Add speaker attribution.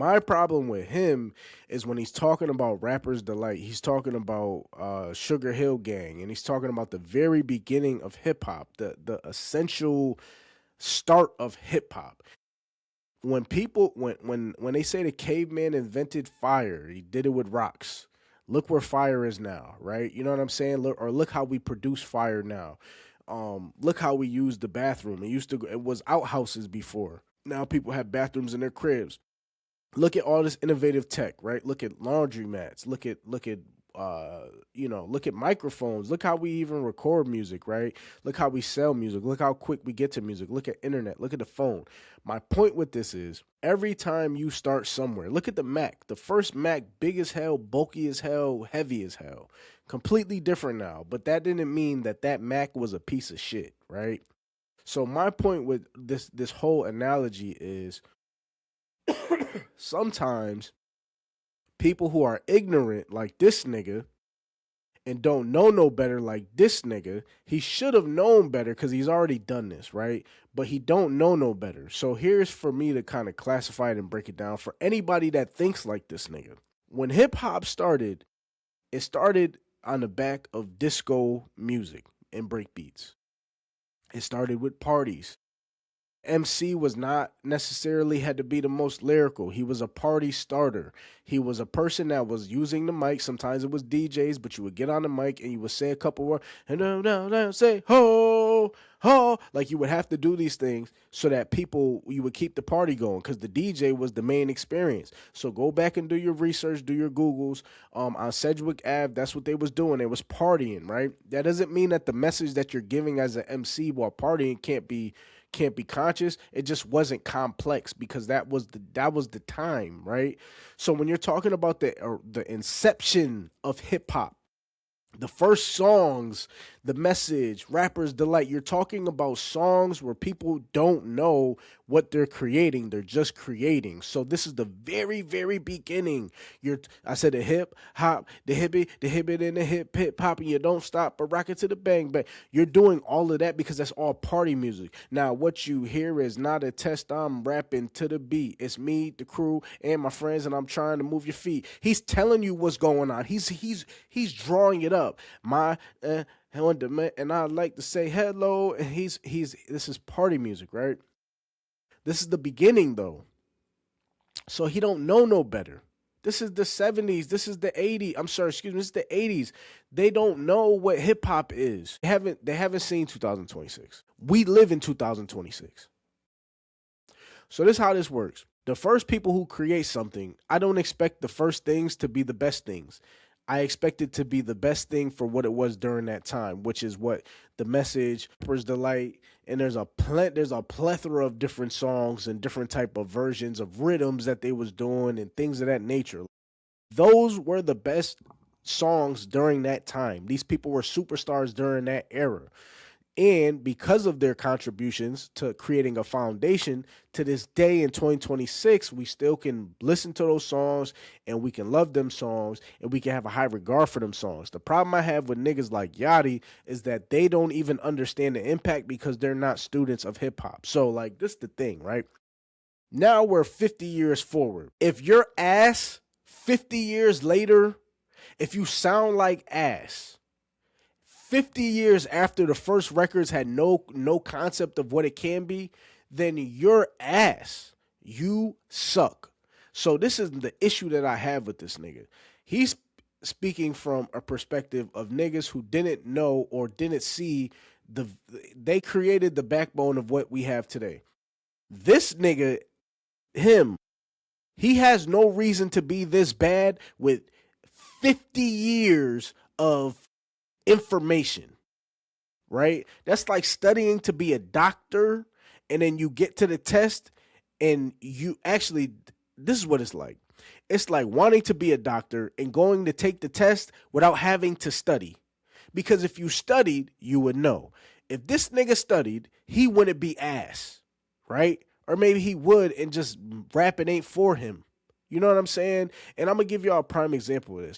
Speaker 1: My problem with him is when he's talking about Rapper's Delight, he's talking about Sugar Hill Gang, and he's talking about the very beginning of hip hop, the essential start of hip hop. When people when they say the caveman invented fire, he did it with rocks. Look where fire is now, right? You know what I'm saying? Look how we produce fire now. Look how we use the bathroom. It was outhouses before. Now people have bathrooms in their cribs. Look at all this innovative tech, right? Look at laundry mats. Look at microphones. Look how we even record music, right? Look how we sell music. Look how quick we get to music. Look at internet. Look at the phone. My point with this is every time you start somewhere, look at the Mac. The first Mac, big as hell, bulky as hell, heavy as hell. Completely different now. But that didn't mean that Mac was a piece of shit, right? So my point with this whole analogy is sometimes people who are ignorant like this nigga and don't know no better like this nigga, he should have known better because he's already done this, right? But he don't know no better. So here's for me to kind of classify it and break it down for anybody that thinks like this nigga. When hip hop started, it started on the back of disco music and break beats. It started with parties. MC was not necessarily had to be the most lyrical. He was a party starter. He was a person that was using the mic. Sometimes it was DJs, but you would get on the mic and you would say a couple words and no, say ho, ho. Like you would have to do these things so that you would keep the party going because the DJ was the main experience. So go back and do your research, do your Googles. On Sedgwick Ave, that's what they was doing. They was partying, right? That doesn't mean that the message that you're giving as an MC while partying can't be conscious. It just wasn't complex because that was the time, right? So when you're talking about the inception of hip hop, the first songs, the message, Rapper's Delight, you're talking about songs where people don't know what they're creating. They're just creating. So this is the very, very beginning. I said the hip hop, the hippie and the hip hop, and you don't stop but rock it to the bang bang. You're doing all of that because that's all party music. Now what you hear is not a test. I'm rapping to the beat. It's me, the crew, and my friends, and I'm trying to move your feet. He's telling you what's going on. He's drawing it up. And I like to say hello, and this is party music, right? This is the beginning though. So he don't know no better. This is the 70s. This is the 80s. I'm sorry, excuse me. This is the 80s. They don't know what hip hop is. They haven't seen 2026. We live in 2026. So this is how this works. The first people who create something, I don't expect the first things to be the best things. I expect it to be the best thing for what it was during that time, which is what the message, Rapper's Delight, and there's a plethora of different songs and different type of versions of rhythms that they was doing and things of that nature. Those were the best songs during that time. These people were superstars during that era. And because of their contributions to creating a foundation, to this day in 2026, we still can listen to those songs and we can love them songs and we can have a high regard for them songs. The problem I have with niggas like Yachty is that they don't even understand the impact because they're not students of hip hop. So like this is the thing, right? Now we're 50 years forward. If your ass 50 years later, if you sound like ass, 50 years after the first records had no concept of what it can be, then your ass, you suck. So this is the issue that I have with this nigga. He's speaking from a perspective of niggas who didn't know or didn't see they created the backbone of what we have today. This nigga, he has no reason to be this bad with 50 years of information, right? That's like studying to be a doctor and then you get to the test and this is what it's like. It's like wanting to be a doctor and going to take the test without having to study. Because if you studied, you would know. If this nigga studied, he wouldn't be ass, right? Or maybe he would and just rapping ain't for him. You know what I'm saying? And I'm going to give y'all a prime example of this.